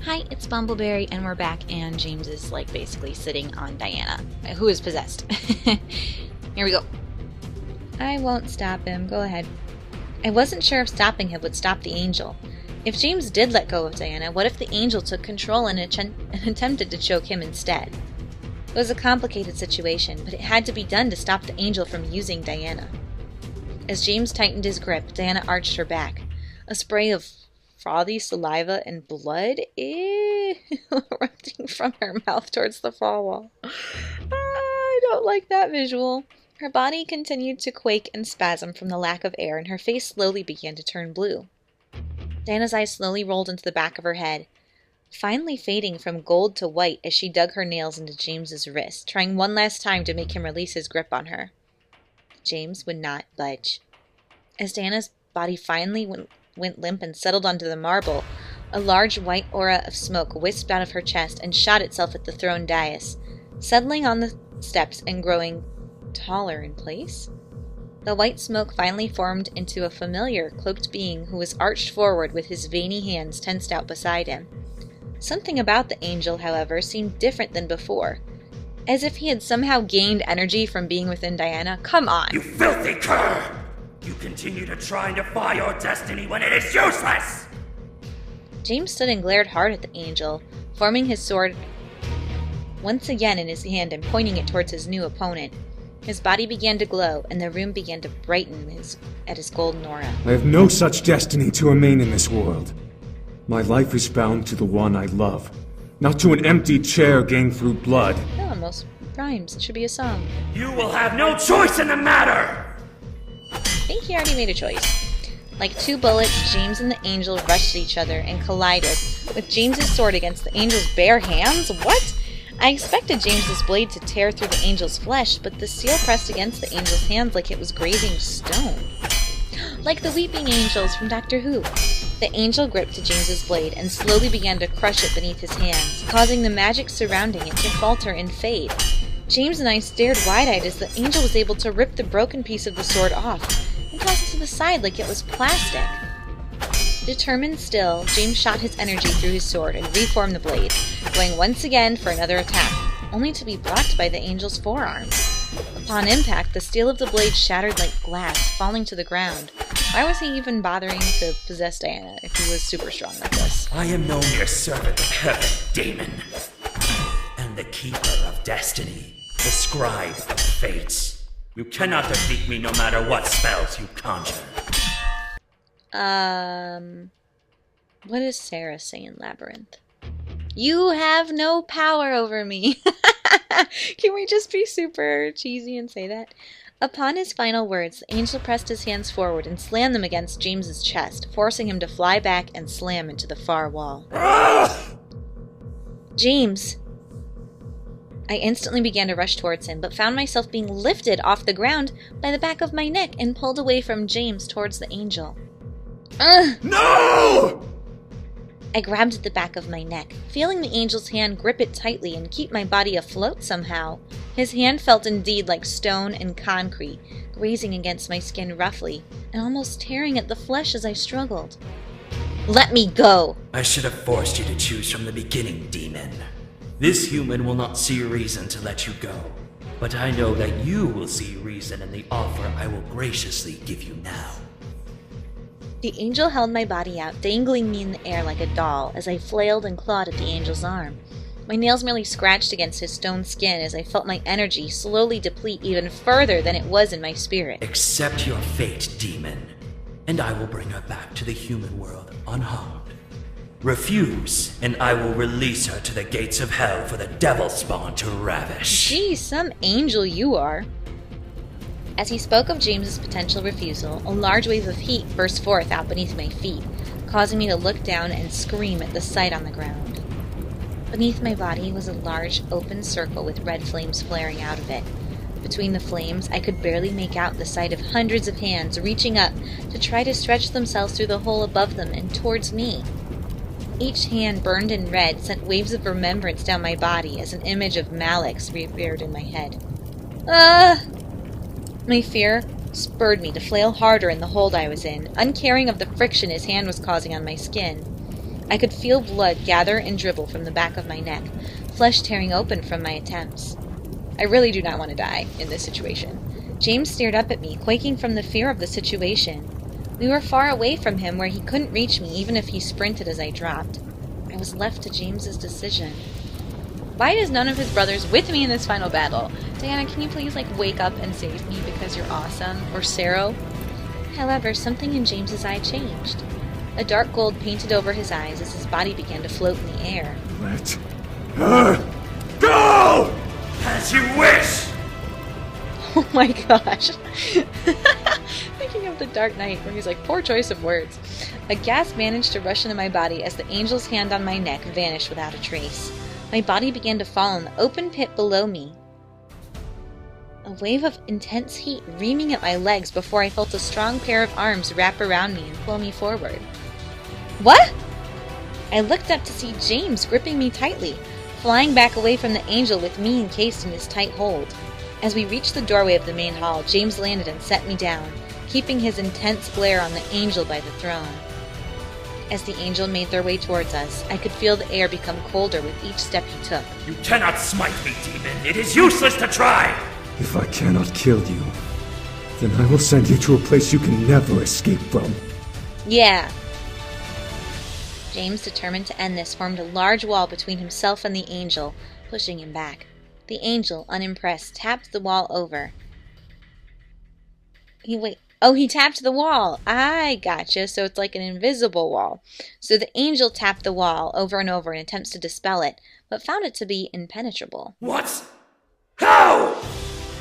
Hi, it's Bumbleberry, and we're back, and James is, basically sitting on Diana, who is possessed. Here we go. I won't stop him. Go ahead. I wasn't sure if stopping him would stop the angel. If James did let go of Diana, what if the angel took control and attempted to choke him instead? It was a complicated situation, but it had to be done to stop the angel from using Diana. As James tightened his grip, Diana arched her back. A spray of frothy saliva and blood erupting from her mouth towards the far wall. I don't like that visual. Her body continued to quake and spasm from the lack of air, and her face slowly began to turn blue. Diana's eyes slowly rolled into the back of her head, finally fading from gold to white as she dug her nails into James's wrist, trying one last time to make him release his grip on her. James would not budge. As Diana's body finally went limp and settled onto the marble, a large white aura of smoke wisped out of her chest and shot itself at the throne dais, settling on the steps and growing taller in place. The white smoke finally formed into a familiar, cloaked being who was arched forward with his veiny hands tensed out beside him. Something about the angel, however, seemed different than before, as if he had somehow gained energy from being within Diana. Come on! You filthy cur! You continue to try and defy your destiny when it is useless! James stood and glared hard at the angel, forming his sword once again in his hand and pointing it towards his new opponent. His body began to glow, and the room began to brighten at his golden aura. I have no such destiny to remain in this world. My life is bound to the one I love, not to an empty chair gained through blood. That almost rhymes. It should be a song. You will have no choice in the matter! I think he already made a choice. Like two bullets, James and the angel rushed at each other and collided, with James's sword against the angel's bare hands? What? I expected James's blade to tear through the angel's flesh, but the steel pressed against the angel's hands like it was grazing stone. Like the weeping angels from Doctor Who. The angel gripped to James's blade and slowly began to crush it beneath his hands, causing the magic surrounding it to falter and fade. James and I stared wide-eyed as the angel was able to rip the broken piece of the sword off and toss it to the side like it was plastic. Determined still, James shot his energy through his sword and reformed the blade, going once again for another attack, only to be blocked by the angel's forearms. Upon impact, the steel of the blade shattered like glass, falling to the ground. Why was he even bothering to possess Diana if he was super strong like this? I am no mere servant of heaven, demon. I am the keeper of destiny, the scribe of fates. You cannot defeat me no matter what spells you conjure. What does Sarah say in Labyrinth? You have no power over me. Can we just be super cheesy and say that? Upon his final words, the angel pressed his hands forward and slammed them against James's chest, forcing him to fly back and slam into the far wall. James! I instantly began to rush towards him, but found myself being lifted off the ground by the back of my neck and pulled away from James towards the angel. No! I grabbed at the back of my neck, feeling the angel's hand grip it tightly and keep my body afloat somehow. His hand felt indeed like stone and concrete, grazing against my skin roughly, and almost tearing at the flesh as I struggled. Let me go! I should have forced you to choose from the beginning, demon. This human will not see reason to let you go, but I know that you will see reason in the offer I will graciously give you now. The angel held my body out, dangling me in the air like a doll as I flailed and clawed at the angel's arm. My nails merely scratched against his stone skin as I felt my energy slowly deplete even further than it was in my spirit. Accept your fate, demon, and I will bring her back to the human world unharmed. Refuse, and I will release her to the gates of hell for the devil spawn to ravish. Gee, some angel you are. As he spoke of James's potential refusal, a large wave of heat burst forth out beneath my feet, causing me to look down and scream at the sight on the ground. Beneath my body was a large, open circle with red flames flaring out of it. Between the flames, I could barely make out the sight of hundreds of hands reaching up to try to stretch themselves through the hole above them and towards me. Each hand burned in red sent waves of remembrance down my body as an image of Malix reappeared in my head. My fear spurred me to flail harder in the hold I was in, uncaring of the friction his hand was causing on my skin. I could feel blood gather and dribble from the back of my neck, flesh tearing open from my attempts. I really do not want to die in this situation. James stared up at me, quaking from the fear of the situation. We were far away from him where he couldn't reach me even if he sprinted as I dropped. I was left to James's decision. Why is none of his brothers with me in this final battle? Diana, can you please, wake up and save me because you're awesome? Or Sarah? However, something in James's eye changed. A dark gold painted over his eyes as his body began to float in the air. Let her go! As you wish! Oh my gosh. Thinking of the Dark Knight where he's like, poor choice of words. A gasp managed to rush into my body as the angel's hand on my neck vanished without a trace. My body began to fall in the open pit below me. A wave of intense heat reaming at my legs before I felt a strong pair of arms wrap around me and pull me forward. What? I looked up to see James gripping me tightly, flying back away from the angel with me encased in his tight hold. As we reached the doorway of the main hall, James landed and set me down, keeping his intense glare on the angel by the throne. As the angel made their way towards us, I could feel the air become colder with each step he took. You cannot smite me, demon! It is useless to try! If I cannot kill you, then I will send you to a place you can never escape from. Yeah. James, determined to end this, formed a large wall between himself and the angel, pushing him back. The angel, unimpressed, tapped the wall over. He tapped the wall. I gotcha. So it's like an invisible wall. So the angel tapped the wall over and over in attempts to dispel it, but found it to be impenetrable. What? How?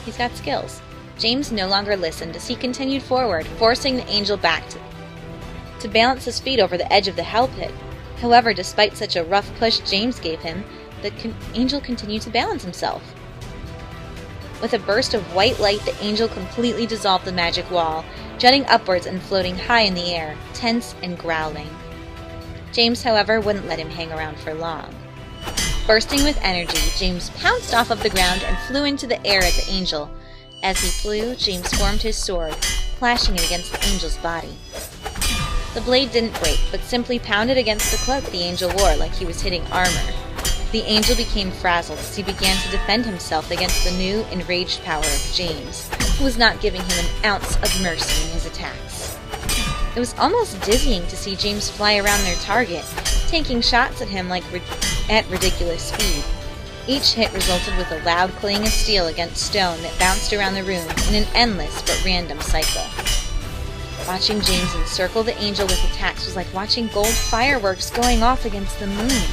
He's got skills. James no longer listened as he continued forward, forcing the angel back to balance his feet over the edge of the hell pit. However, despite such a rough push James gave him, the angel continued to balance himself. With a burst of white light, the angel completely dissolved the magic wall, jutting upwards and floating high in the air, tense and growling. James, however, wouldn't let him hang around for long. Bursting with energy, James pounced off of the ground and flew into the air at the angel. As he flew, James formed his sword, clashing it against the angel's body. The blade didn't break, but simply pounded against the cloak the angel wore like he was hitting armor. The angel became frazzled as he began to defend himself against the new, enraged power of James, who was not giving him an ounce of mercy in his attacks. It was almost dizzying to see James fly around their target, taking shots at him at ridiculous speed. Each hit resulted with a loud clang of steel against stone that bounced around the room in an endless but random cycle. Watching James encircle the angel with attacks was like watching gold fireworks going off against the moon.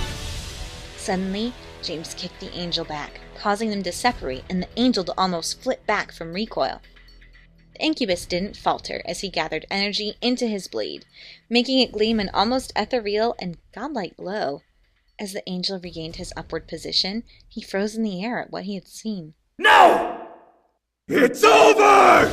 Suddenly, James kicked the angel back, causing them to separate and the angel to almost flip back from recoil. The incubus didn't falter as he gathered energy into his blade, making it gleam an almost ethereal and godlike glow. As the angel regained his upward position, he froze in the air at what he had seen. No! It's over!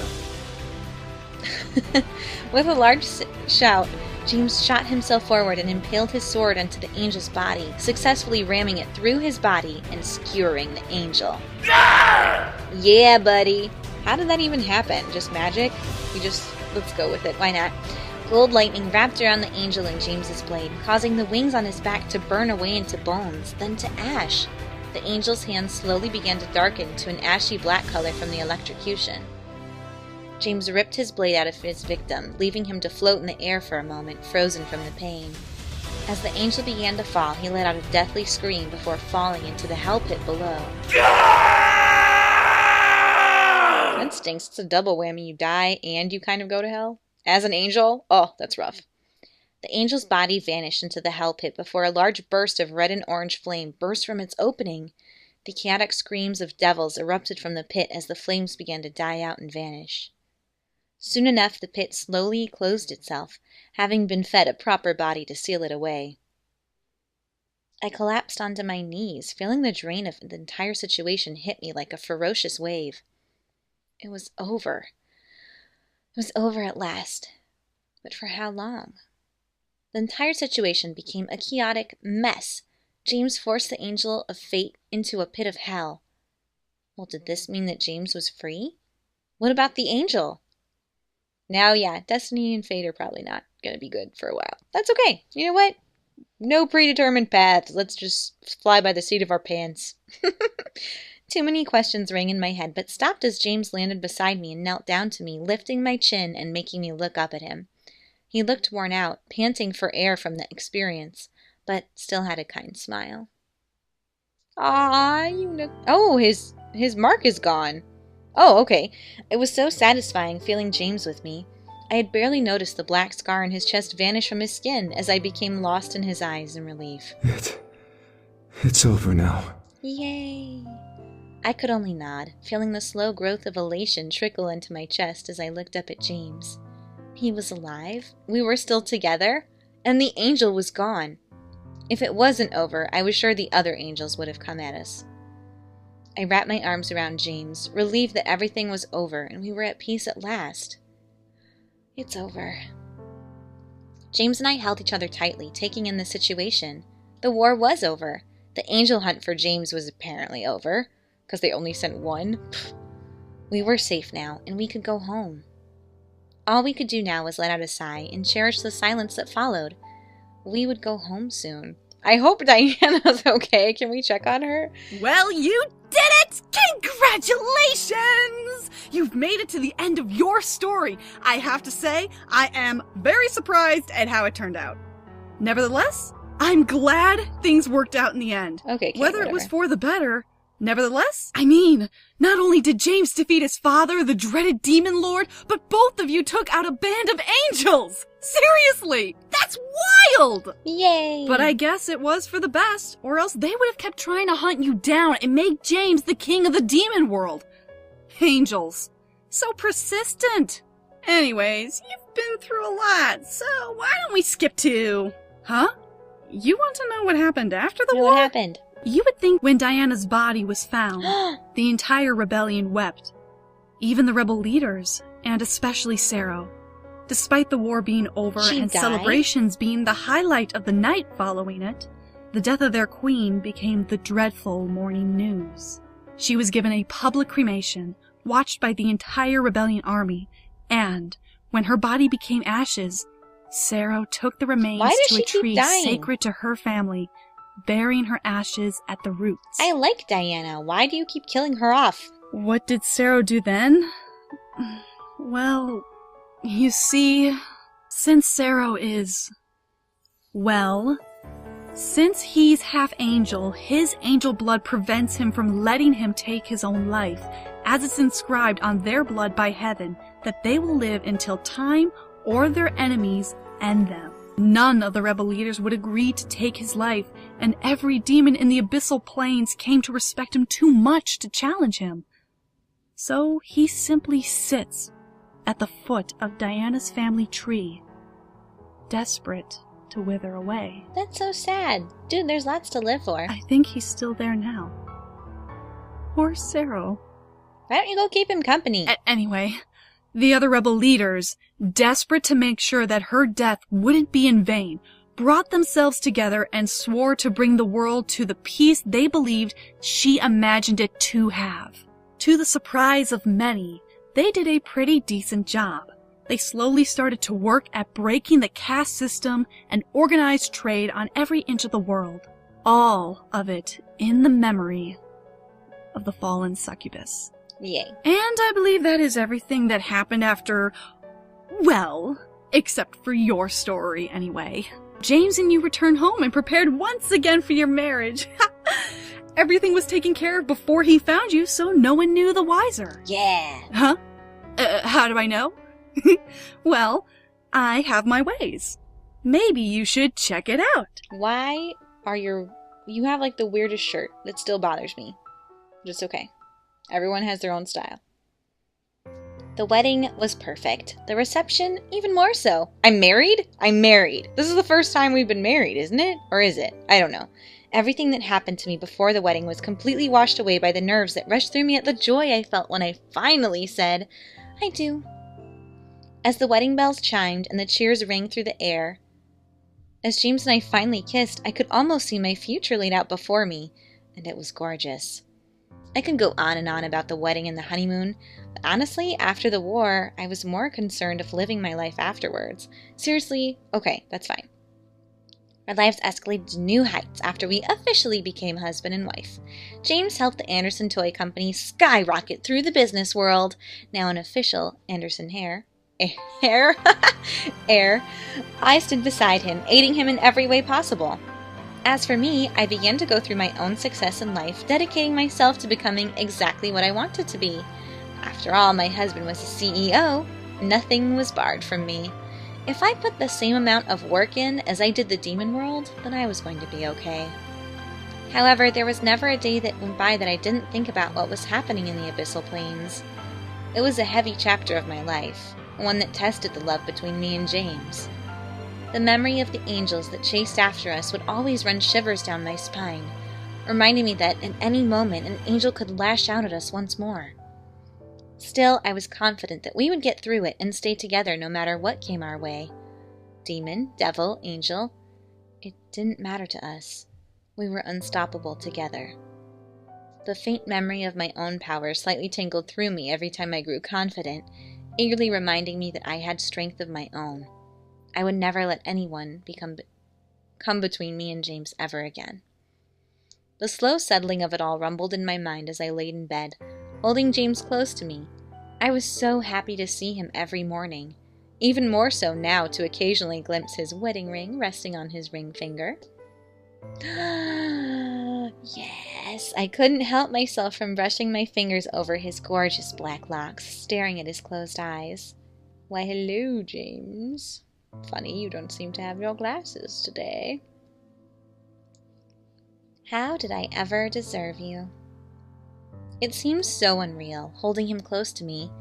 With a large shout, James shot himself forward and impaled his sword onto the angel's body, successfully ramming it through his body and skewering the angel. Ah! Yeah, buddy. How did that even happen? Just magic? Let's go with it. Why not? Gold lightning wrapped around the angel and James's blade, causing the wings on his back to burn away into bones, then to ash. The angel's hands slowly began to darken to an ashy black color from the electrocution. James ripped his blade out of his victim, leaving him to float in the air for a moment, frozen from the pain. As the angel began to fall, he let out a deathly scream before falling into the hell pit below. That stinks. It's a double whammy. You die and you kind of go to hell. As an angel? Oh, that's rough. The angel's body vanished into the hell pit before a large burst of red and orange flame burst from its opening. The chaotic screams of devils erupted from the pit as the flames began to die out and vanish. Soon enough, the pit slowly closed itself, having been fed a proper body to seal it away. I collapsed onto my knees, feeling the drain of the entire situation hit me like a ferocious wave. It was over. It was over at last. But for how long? The entire situation became a chaotic mess. James forced the angel of fate into a pit of hell. Well, did this mean that James was free? What about the angel? Now, yeah, destiny and fate are probably not going to be good for a while. That's okay. You know what? No predetermined path. Let's just fly by the seat of our pants. Too many questions rang in my head, but stopped as James landed beside me and knelt down to me, lifting my chin and making me look up at him. He looked worn out, panting for air from the experience, but still had a kind smile. Ah, you know. Oh, his mark is gone. Oh, okay. It was so satisfying feeling James with me. I had barely noticed the black scar on his chest vanish from his skin as I became lost in his eyes in relief. It's over now. Yay. I could only nod, feeling the slow growth of elation trickle into my chest as I looked up at James. He was alive, we were still together, and the angel was gone. If it wasn't over, I was sure the other angels would have come at us. I wrapped my arms around James, relieved that everything was over and we were at peace at last. It's over. James and I held each other tightly, taking in the situation. The war was over. The angel hunt for James was apparently over, because they only sent one. Pfft. We were safe now, and we could go home. All we could do now was let out a sigh and cherish the silence that followed. We would go home soon. I hope Diana's okay. Can we check on her? Well, you did it! Congratulations! You've made it to the end of your story. I have to say, I am very surprised at how it turned out. Nevertheless, I'm glad things worked out in the end. Okay, Kate, whether it was for the better. Nevertheless, I mean, not only did James defeat his father, the dreaded demon lord, but both of you took out a band of angels! Seriously! That's wild! Yay! But I guess it was for the best, or else they would have kept trying to hunt you down and make James the king of the demon world. Angels. So persistent. Anyways, you've been through a lot, so why don't we skip to... Huh? You want to know what happened after the war? What happened? You would think when Diana's body was found, the entire rebellion wept. Even the rebel leaders, and especially Sero. Despite the war being over and celebrations being the highlight of the night following it, the death of their queen became the dreadful morning news. She was given a public cremation, watched by the entire rebellion army, and, when her body became ashes, Sero took the remains to a tree sacred to her family, burying her ashes at the roots. I like Diana. Why do you keep killing her off? What did Sero do then? Well, you see, since Sero is... Well, since he's half angel, his angel blood prevents him from letting him take his own life, as it's inscribed on their blood by heaven that they will live until time or their enemies end them. None of the rebel leaders would agree to take his life, and every demon in the abyssal plains came to respect him too much to challenge him. So he simply sits at the foot of Diana's family tree, desperate to wither away. That's so sad. Dude, there's lots to live for. I think he's still there now. Poor Sero. Why don't you go keep him company? Anyway, the other rebel leaders, desperate to make sure that her death wouldn't be in vain, brought themselves together and swore to bring the world to the peace they believed she imagined it to have. To the surprise of many, they did a pretty decent job. They slowly started to work at breaking the caste system and organized trade on every inch of the world. All of it in the memory of the fallen succubus. Yay. And I believe that is everything that happened after, well, except for your story anyway. James and you returned home and prepared once again for your marriage. Everything was taken care of before he found you, so no one knew the wiser. Yeah. Huh? How do I know? Well, I have my ways. Maybe you should check it out. Why are you have like the weirdest shirt that still bothers me. Just okay. Everyone has their own style. The wedding was perfect. The reception, even more so. I'm married? I'm married. This is the first time we've been married, isn't it? Or is it? I don't know. Everything that happened to me before the wedding was completely washed away by the nerves that rushed through me at the joy I felt when I finally said, I do. As the wedding bells chimed and the cheers rang through the air, as James and I finally kissed, I could almost see my future laid out before me, and it was gorgeous. I could go on and on about the wedding and the honeymoon, but honestly, after the war, I was more concerned of living my life afterwards. Seriously, okay, that's fine. Our lives escalated to new heights after we officially became husband and wife. James helped the Anderson Toy Company skyrocket through the business world, now an official Anderson heir. Heir. I stood beside him, aiding him in every way possible. As for me, I began to go through my own success in life, dedicating myself to becoming exactly what I wanted to be. After all, my husband was a CEO. Nothing was barred from me. If I put the same amount of work in as I did the demon world, then I was going to be okay. However, there was never a day that went by that I didn't think about what was happening in the abyssal planes. It was a heavy chapter of my life, one that tested the love between me and James. The memory of the angels that chased after us would always run shivers down my spine, reminding me that at any moment an angel could lash out at us once more. Still, I was confident that we would get through it and stay together no matter what came our way. Demon, devil, angel, it didn't matter to us. We were unstoppable together. The faint memory of my own power slightly tingled through me every time I grew confident, eagerly reminding me that I had strength of my own. I would never let anyone come between me and James ever again. The slow settling of it all rumbled in my mind as I laid in bed, holding James close to me. I was so happy to see him every morning, even more so now to occasionally glimpse his wedding ring resting on his ring finger. Yes, I couldn't help myself from brushing my fingers over his gorgeous black locks, staring at his closed eyes. Why, hello, James. Funny, you don't seem to have your glasses today. How did I ever deserve you? It seemed so unreal, holding him close to me.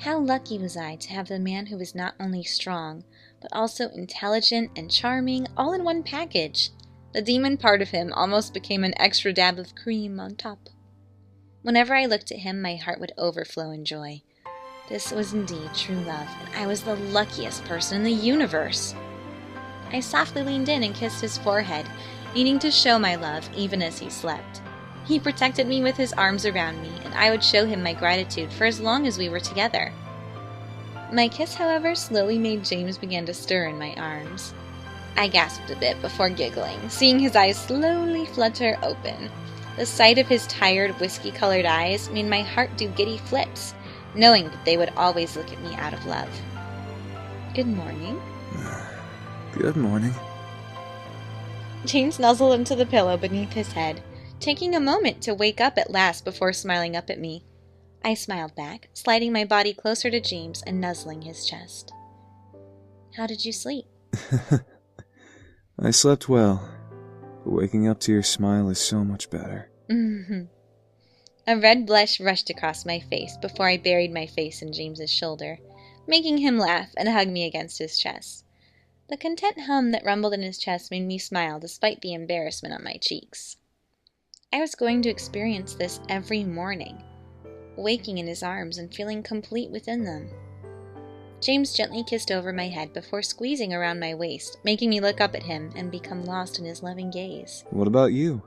How lucky was I to have the man who was not only strong, but also intelligent and charming, all in one package. The demon part of him almost became an extra dab of cream on top. Whenever I looked at him, my heart would overflow in joy. This was indeed true love, and I was the luckiest person in the universe. I softly leaned in and kissed his forehead, needing to show my love even as he slept. He protected me with his arms around me, and I would show him my gratitude for as long as we were together. My kiss, however, slowly made James begin to stir in my arms. I gasped a bit before giggling, seeing his eyes slowly flutter open. The sight of his tired, whiskey-colored eyes made my heart do giddy flips, knowing that they would always look at me out of love. Good morning. Good morning. James nuzzled into the pillow beneath his head, taking a moment to wake up at last before smiling up at me. I smiled back, sliding my body closer to James and nuzzling his chest. How did you sleep? I slept well, but waking up to your smile is so much better. A red blush rushed across my face before I buried my face in James's shoulder, making him laugh and hug me against his chest. The content hum that rumbled in his chest made me smile despite the embarrassment on my cheeks. I was going to experience this every morning, waking in his arms and feeling complete within them. James gently kissed over my head before squeezing around my waist, making me look up at him and become lost in his loving gaze. What about you?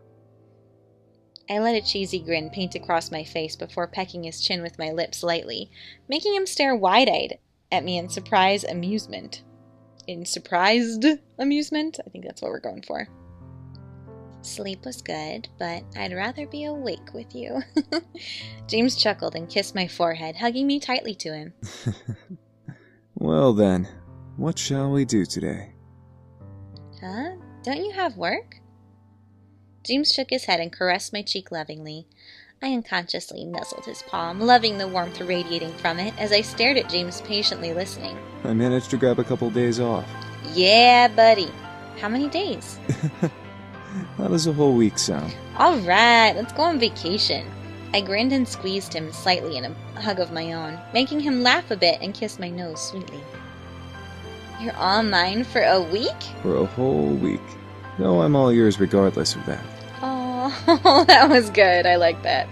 I let a cheesy grin paint across my face before pecking his chin with my lips lightly, making him stare wide-eyed at me in surprised amusement. I think that's what we're going for. Sleep was good, but I'd rather be awake with you. James chuckled and kissed my forehead, hugging me tightly to him. Well then, what shall we do today? Huh? Don't you have work? James shook his head and caressed my cheek lovingly. I unconsciously nuzzled his palm, loving the warmth radiating from it as I stared at James patiently listening. I managed to grab a couple days off. Yeah, buddy. How many days? How does a whole week sound? Alright, let's go on vacation. I grinned and squeezed him slightly in a hug of my own, making him laugh a bit and kiss my nose sweetly. You're all mine for a week? For a whole week. No, I'm all yours regardless of that. Oh, that was good. I like that.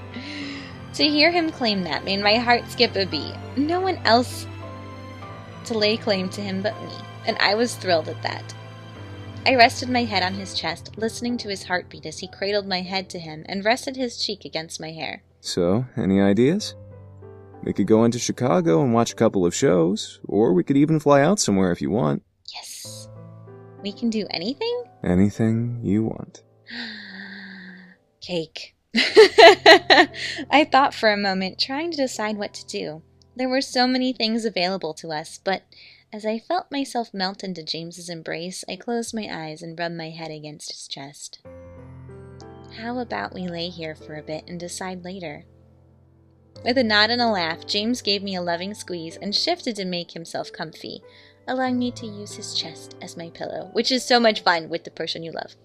To hear him claim that made my heart skip a beat. No one else to lay claim to him but me, and I was thrilled at that. I rested my head on his chest, listening to his heartbeat as he cradled my head to him and rested his cheek against my hair. So, any ideas? We could go into Chicago and watch a couple of shows, or we could even fly out somewhere if you want. Yes. We can do anything? Anything you want. Cake. I thought for a moment, trying to decide what to do. There were so many things available to us, but as I felt myself melt into James's embrace, I closed my eyes and rubbed my head against his chest. How about we lay here for a bit and decide later? With a nod and a laugh, James gave me a loving squeeze and shifted to make himself comfy, allowing me to use his chest as my pillow, which is so much fun with the person you love.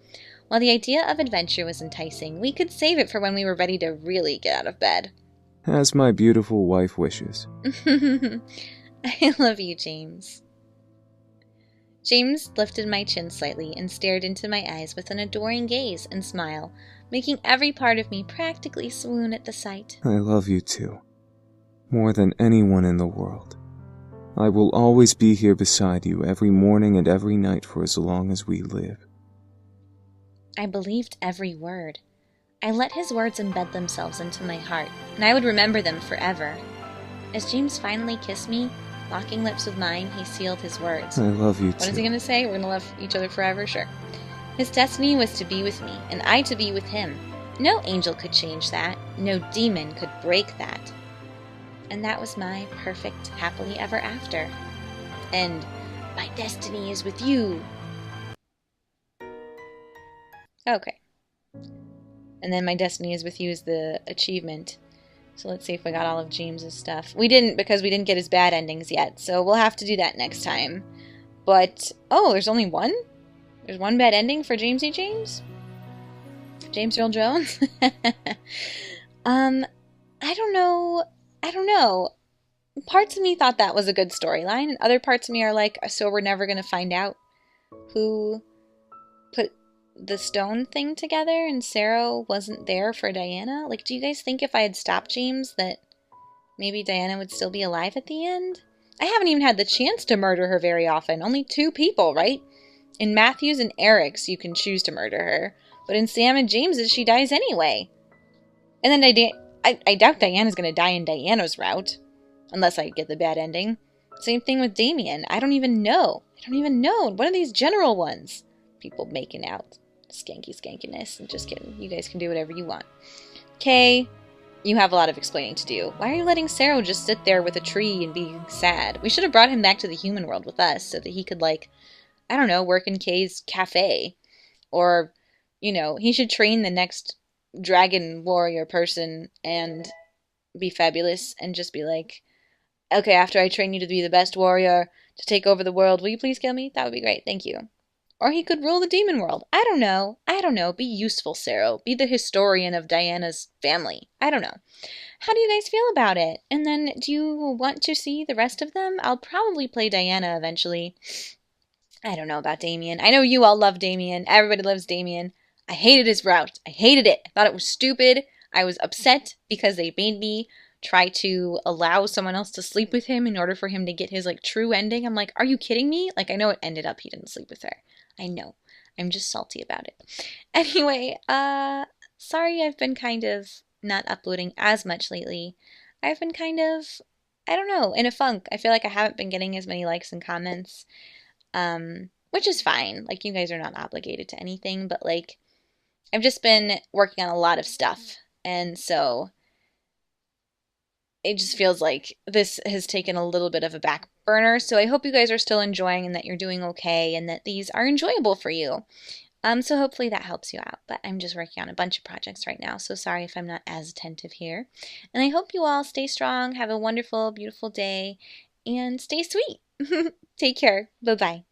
While the idea of adventure was enticing, we could save it for when we were ready to really get out of bed. As my beautiful wife wishes. I love you, James. James lifted my chin slightly and stared into my eyes with an adoring gaze and smile, making every part of me practically swoon at the sight. I love you too. More than anyone in the world. I will always be here beside you every morning and every night for as long as we live. I believed every word. I let his words embed themselves into my heart, and I would remember them forever. As James finally kissed me, locking lips with mine, he sealed his words. I love you too. What is he going to say? We're going to love each other forever? Sure. His destiny was to be with me, and I to be with him. No angel could change that. No demon could break that. And that was my perfect happily ever after. And my destiny is with you. Okay. And then my destiny is with you is the achievement. So let's see if we got all of James's stuff. We didn't, because we didn't get his bad endings yet. So we'll have to do that next time. But, oh, there's only one? There's one bad ending for Jamesy James? James Earl Jones? I don't know. Parts of me thought that was a good storyline, and other parts of me are like, so we're never going to find out who put the stone thing together and Sarah wasn't there for Diana? Like, do you guys think if I had stopped James that maybe Diana would still be alive at the end? I haven't even had the chance to murder her very often. Only 2 people, right? In Matthew's and Eric's, you can choose to murder her. But in Sam and James's, she dies anyway. And then I doubt Diana's going to die in Diana's route. Unless I get the bad ending. Same thing with Damien. I don't even know. What are these general ones? People making out. Skankiness. I'm just kidding. You guys can do whatever you want. Kay, you have a lot of explaining to do. Why are you letting Sarah just sit there with a tree and be sad? We should have brought him back to the human world with us so that he could, like, I don't know, work in Kay's cafe. Or, you know, he should train the next dragon warrior person and be fabulous and just be like, okay, after I train you to be the best warrior to take over the world, will you please kill me? That would be great. Thank you. Or he could rule the demon world. I don't know. Be useful, Sarah. Be the historian of Diana's family. I don't know. How do you guys feel about it? And then, do you want to see the rest of them? I'll probably play Diana eventually. I don't know about Damien. I know you all love Damien. Everybody loves Damien. I hated his route. I hated it. I thought it was stupid. I was upset because they made me try to allow someone else to sleep with him in order for him to get his, like, true ending. I'm like, are you kidding me? Like, I know it ended up he didn't sleep with her. I know. I'm just salty about it. Anyway, sorry I've been kind of not uploading as much lately. I've been kind of, I don't know, in a funk. I feel like I haven't been getting as many likes and comments, which is fine. Like, you guys are not obligated to anything, but, like, I've just been working on a lot of stuff, and so it just feels like this has taken a little bit of a back burner. So I hope you guys are still enjoying and that you're doing okay and that these are enjoyable for you. So hopefully that helps you out. But I'm just working on a bunch of projects right now, so sorry if I'm not as attentive here. And I hope you all stay strong, have a wonderful, beautiful day, and stay sweet. Take care. Bye-bye.